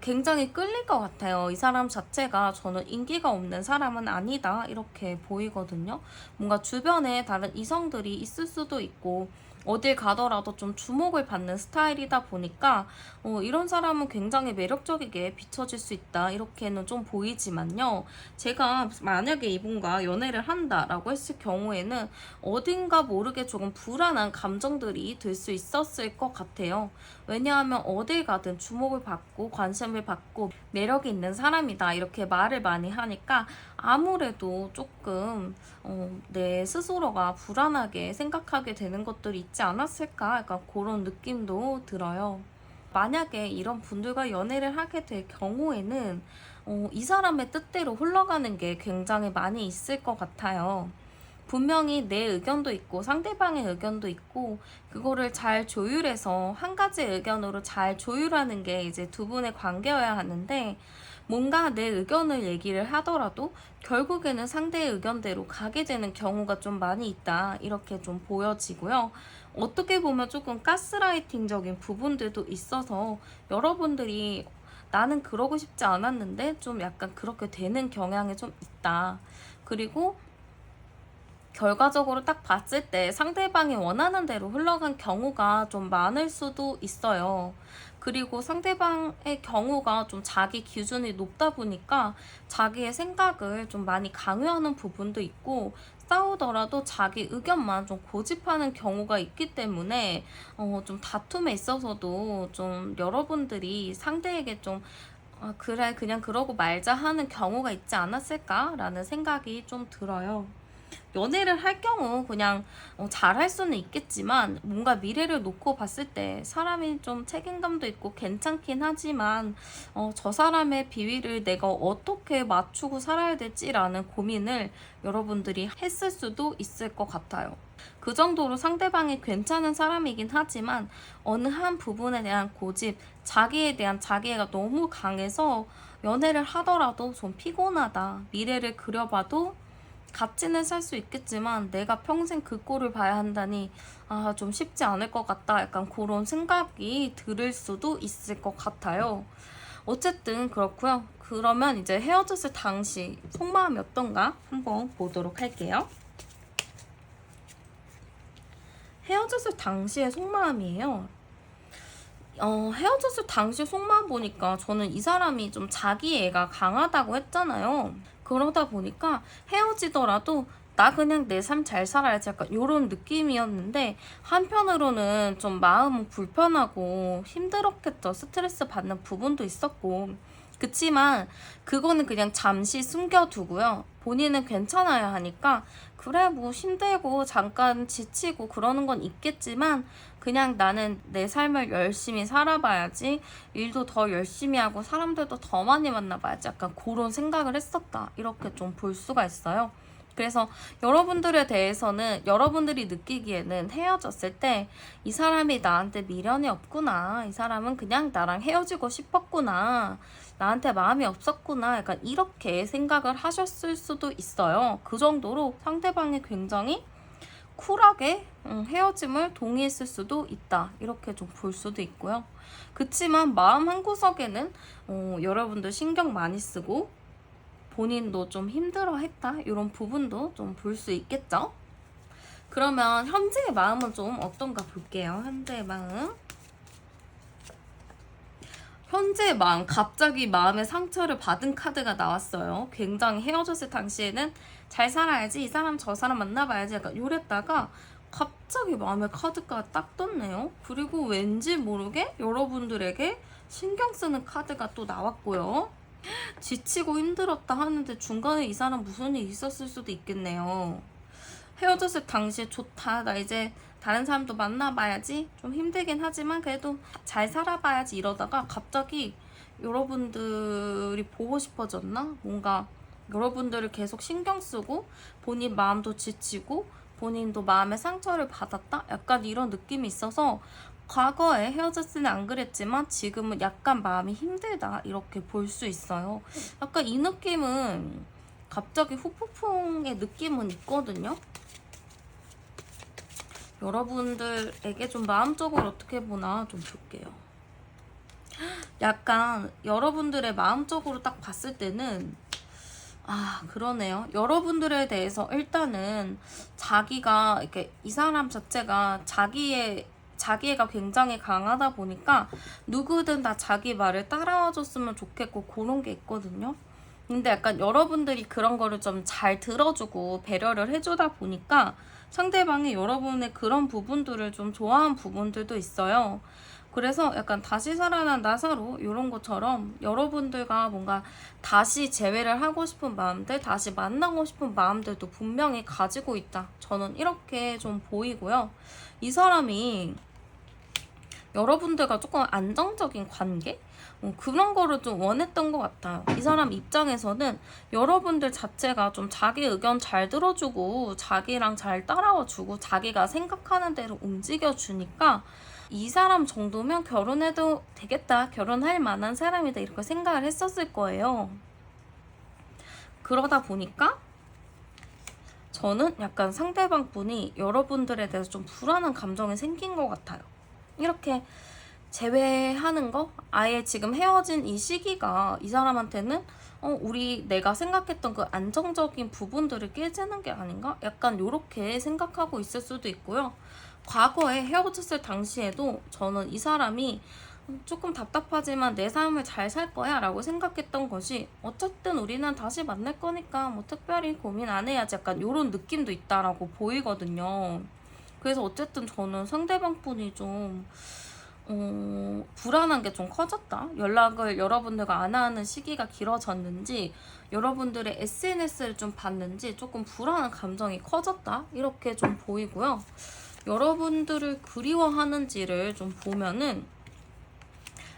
굉장히 끌릴 것 같아요. 이 사람 자체가 저는 인기가 없는 사람은 아니다, 이렇게 보이거든요. 뭔가 주변에 다른 이성들이 있을 수도 있고 어딜 가더라도 좀 주목을 받는 스타일이다 보니까 이런 사람은 굉장히 매력적이게 비춰질 수 있다, 이렇게는 좀 보이지만요. 제가 만약에 이분과 연애를 한다라고 했을 경우에는 어딘가 모르게 조금 불안한 감정들이 들 수 있었을 것 같아요. 왜냐하면 어딜 가든 주목을 받고 관심을 받고 매력이 있는 사람이다, 이렇게 말을 많이 하니까 아무래도 조금 내 스스로가 불안하게 생각하게 되는 것들이 있지 않았을까, 약간 그런 느낌도 들어요. 만약에 이런 분들과 연애를 하게 될 경우에는 이 사람의 뜻대로 흘러가는 게 굉장히 많이 있을 것 같아요. 분명히 내 의견도 있고 상대방의 의견도 있고, 그거를 잘 조율해서 한 가지 의견으로 잘 조율하는 게 이제 두 분의 관계여야 하는데, 뭔가 내 의견을 얘기를 하더라도 결국에는 상대의 의견대로 가게 되는 경우가 좀 많이 있다, 이렇게 좀 보여지고요. 어떻게 보면 조금 가스라이팅적인 부분들도 있어서 여러분들이 나는 그러고 싶지 않았는데 좀 약간 그렇게 되는 경향이 좀 있다. 그리고 결과적으로 딱 봤을 때 상대방이 원하는 대로 흘러간 경우가 좀 많을 수도 있어요. 그리고 상대방의 경우가 좀 자기 기준이 높다 보니까 자기의 생각을 좀 많이 강요하는 부분도 있고, 싸우더라도 자기 의견만 좀 고집하는 경우가 있기 때문에 좀 다툼에 있어서도 좀 여러분들이 상대에게 좀 그래 그냥 그러고 말자 하는 경우가 있지 않았을까라는 생각이 좀 들어요. 연애를 할 경우 그냥 잘할 수는 있겠지만, 뭔가 미래를 놓고 봤을 때 사람이 좀 책임감도 있고 괜찮긴 하지만 저 사람의 비위를 내가 어떻게 맞추고 살아야 될지라는 고민을 여러분들이 했을 수도 있을 것 같아요. 그 정도로 상대방이 괜찮은 사람이긴 하지만 어느 한 부분에 대한 고집, 자기에 대한 자기애가 너무 강해서 연애를 하더라도 좀 피곤하다, 미래를 그려봐도 같이는 살 수 있겠지만 내가 평생 그 꼴을 봐야 한다니 좀 쉽지 않을 것 같다, 약간 그런 생각이 들을 수도 있을 것 같아요. 어쨌든 그렇고요. 그러면 이제 헤어졌을 당시 속마음이 어떤가 한번 보도록 할게요. 헤어졌을 당시의 속마음이에요. 헤어졌을 당시 속마음 보니까 저는 이 사람이 좀 자기애가 강하다고 했잖아요. 그러다 보니까 헤어지더라도 나 그냥 내 삶 잘 살아야지 약간 요런 느낌이었는데, 한편으로는 좀 마음은 불편하고 힘들었겠죠. 스트레스 받는 부분도 있었고. 그치만 그거는 그냥 잠시 숨겨두고요. 본인은 괜찮아야 하니까 그래 뭐 힘들고 잠깐 지치고 그러는 건 있겠지만 그냥 나는 내 삶을 열심히 살아봐야지, 일도 더 열심히 하고 사람들도 더 많이 만나봐야지, 약간 그런 생각을 했었다, 이렇게 좀 볼 수가 있어요. 그래서 여러분들에 대해서는 여러분들이 느끼기에는 헤어졌을 때 이 사람이 나한테 미련이 없구나, 이 사람은 그냥 나랑 헤어지고 싶었구나, 나한테 마음이 없었구나, 약간 이렇게 생각을 하셨을 수도 있어요. 그 정도로 상대방이 굉장히 쿨하게 헤어짐을 동의했을 수도 있다, 이렇게 좀 볼 수도 있고요. 그치만 마음 한구석에는 여러분들 신경 많이 쓰고 본인도 좀 힘들어했다, 이런 부분도 좀 볼 수 있겠죠. 그러면 현재의 마음은 좀 어떤가 볼게요. 현재의 마음. 현재의 마음, 갑자기 마음의 상처를 받은 카드가 나왔어요. 굉장히 헤어졌을 당시에는 잘 살아야지, 이 사람 저 사람 만나봐야지, 약간 요랬다가 갑자기 마음의 카드가 딱 떴네요. 그리고 왠지 모르게 여러분들에게 신경 쓰는 카드가 또 나왔고요. 지치고 힘들었다 하는데 중간에 이 사람 무슨 일이 있었을 수도 있겠네요. 헤어졌을 당시에 좋다, 나 이제 다른 사람도 만나봐야지, 좀 힘들긴 하지만 그래도 잘 살아봐야지, 이러다가 갑자기 여러분들이 보고 싶어졌나? 뭔가 여러분들을 계속 신경 쓰고 본인 마음도 지치고 본인도 마음의 상처를 받았다? 약간 이런 느낌이 있어서 과거에 헤어졌을 때 안 그랬지만 지금은 약간 마음이 힘들다, 이렇게 볼 수 있어요. 약간 이 느낌은 갑자기 후폭풍의 느낌은 있거든요. 여러분들에게 좀 마음적으로 어떻게 보나 좀 볼게요. 약간 여러분들의 마음적으로 딱 봤을 때는 그러네요. 여러분들에 대해서 일단은 자기가 이렇게 이 사람 자체가 자기애가 굉장히 강하다 보니까 누구든 다 자기 말을 따라와줬으면 좋겠고 그런 게 있거든요. 근데 약간 여러분들이 그런 거를 좀 잘 들어주고 배려를 해주다 보니까 상대방이 여러분의 그런 부분들을 좀 좋아하는 부분들도 있어요. 그래서 약간 다시 살아난 나사로 이런 것처럼 여러분들과 뭔가 다시 재회를 하고 싶은 마음들, 다시 만나고 싶은 마음들도 분명히 가지고 있다, 저는 이렇게 좀 보이고요. 이 사람이 여러분들과 조금 안정적인 관계? 그런 거를 좀 원했던 것 같아요. 이 사람 입장에서는 여러분들 자체가 좀 자기 의견 잘 들어주고 자기랑 잘 따라와주고 자기가 생각하는 대로 움직여주니까 이 사람 정도면 결혼해도 되겠다, 결혼할 만한 사람이다, 이렇게 생각을 했었을 거예요. 그러다 보니까 저는 약간 상대방 분이 여러분들에 대해서 좀 불안한 감정이 생긴 것 같아요. 이렇게 제외하는 거, 아예 지금 헤어진 이 시기가 이 사람한테는 내가 생각했던 그 안정적인 부분들을 깨지는 게 아닌가? 약간 요렇게 생각하고 있을 수도 있고요. 과거에 헤어졌을 당시에도 저는 이 사람이 조금 답답하지만 내 삶을 잘 살 거야 라고 생각했던 것이, 어쨌든 우리는 다시 만날 거니까 뭐 특별히 고민 안 해야지, 약간 요런 느낌도 있다라고 보이거든요. 그래서 어쨌든 저는 상대방 분이 좀 불안한 게 좀 커졌다, 연락을 여러분들과 안 하는 시기가 길어졌는지 여러분들의 SNS를 좀 봤는지 조금 불안한 감정이 커졌다, 이렇게 좀 보이고요. 여러분들을 그리워하는지를 좀 보면은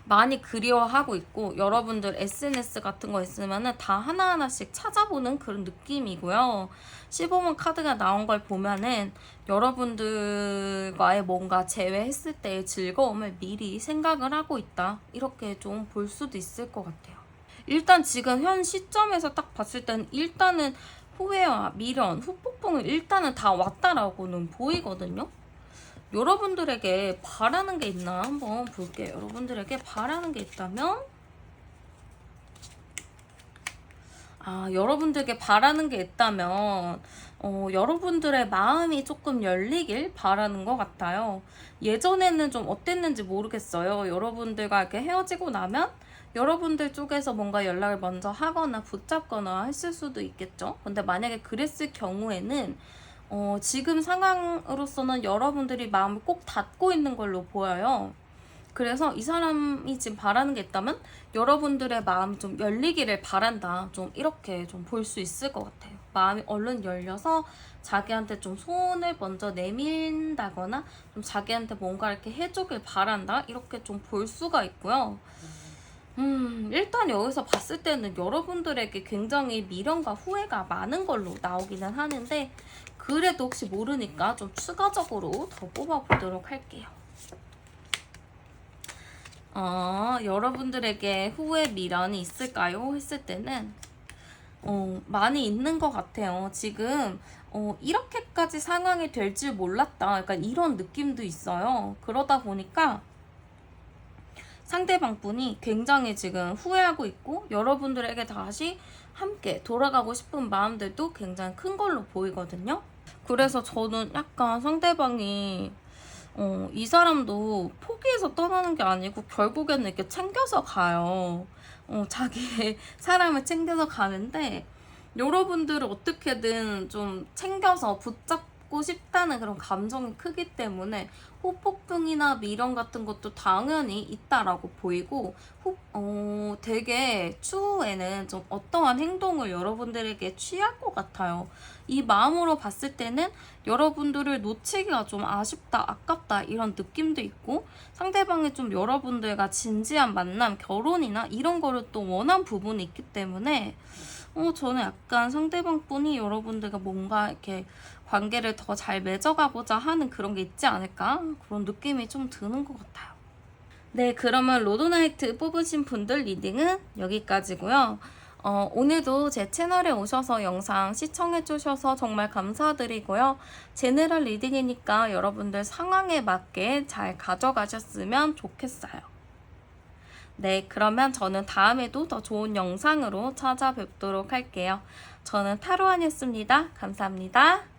많이 그리워하고 있고, 여러분들 SNS 같은 거 있으면은 다 하나하나씩 찾아보는 그런 느낌이고요. 15번 카드가 나온 걸 보면은 여러분들과의 뭔가 재회했을 때의 즐거움을 미리 생각을 하고 있다, 이렇게 좀 볼 수도 있을 것 같아요. 일단 지금 현 시점에서 딱 봤을 때는 일단은 후회와 미련, 후폭풍을 일단은 다 왔다라고는 보이거든요. 여러분들에게 바라는 게 있나 한번 볼게요. 여러분들에게 바라는 게 있다면, 여러분들에게 바라는 게 있다면 여러분들의 마음이 조금 열리길 바라는 것 같아요. 예전에는 좀 어땠는지 모르겠어요. 여러분들과 이렇게 헤어지고 나면 여러분들 쪽에서 뭔가 연락을 먼저 하거나 붙잡거나 했을 수도 있겠죠. 근데 만약에 그랬을 경우에는 지금 상황으로서는 여러분들이 마음을 꼭 닫고 있는 걸로 보여요. 그래서 이 사람이 지금 바라는 게 있다면 여러분들의 마음이 좀 열리기를 바란다. 좀 이렇게 좀 볼 수 있을 것 같아요. 마음이 얼른 열려서 자기한테 좀 손을 먼저 내민다거나 좀 자기한테 뭔가 이렇게 해주길 바란다. 이렇게 좀 볼 수가 있고요. 일단 여기서 봤을 때는 여러분들에게 굉장히 미련과 후회가 많은 걸로 나오기는 하는데, 그래도 혹시 모르니까 좀 추가적으로 더 뽑아보도록 할게요. 여러분들에게 후회 미련이 있을까요? 했을 때는 많이 있는 것 같아요. 지금 이렇게까지 상황이 될 줄 몰랐다. 약간 이런 느낌도 있어요. 그러다 보니까 상대방 분이 굉장히 지금 후회하고 있고, 여러분들에게 다시 함께 돌아가고 싶은 마음들도 굉장히 큰 걸로 보이거든요. 그래서 저는 약간 상대방이 이 사람도 포기해서 떠나는 게 아니고 결국에는 이렇게 챙겨서 가요. 자기의 사람을 챙겨서 가는데, 여러분들을 어떻게든 좀 챙겨서 붙잡고 싶다는 그런 감정이 크기 때문에 후폭풍이나 미련 같은 것도 당연히 있다라고 보이고, 되게 추후에는 좀 어떠한 행동을 여러분들에게 취할 것 같아요. 이 마음으로 봤을 때는 여러분들을 놓치기가 좀 아쉽다, 아깝다 이런 느낌도 있고, 상대방이 좀 여러분들과 진지한 만남, 결혼이나 이런 거를 또 원한 부분이 있기 때문에 저는 약간 상대방 분이 여러분들과 뭔가 이렇게 관계를 더 잘 맺어가고자 하는 그런 게 있지 않을까? 그런 느낌이 좀 드는 것 같아요. 네, 그러면 로드나이트 뽑으신 분들 리딩은 여기까지고요. 오늘도 제 채널에 오셔서 영상 시청해주셔서 정말 감사드리고요. 제너럴 리딩이니까 여러분들 상황에 맞게 잘 가져가셨으면 좋겠어요. 네, 그러면 저는 다음에도 더 좋은 영상으로 찾아뵙도록 할게요. 저는 타로안이었습니다. 감사합니다.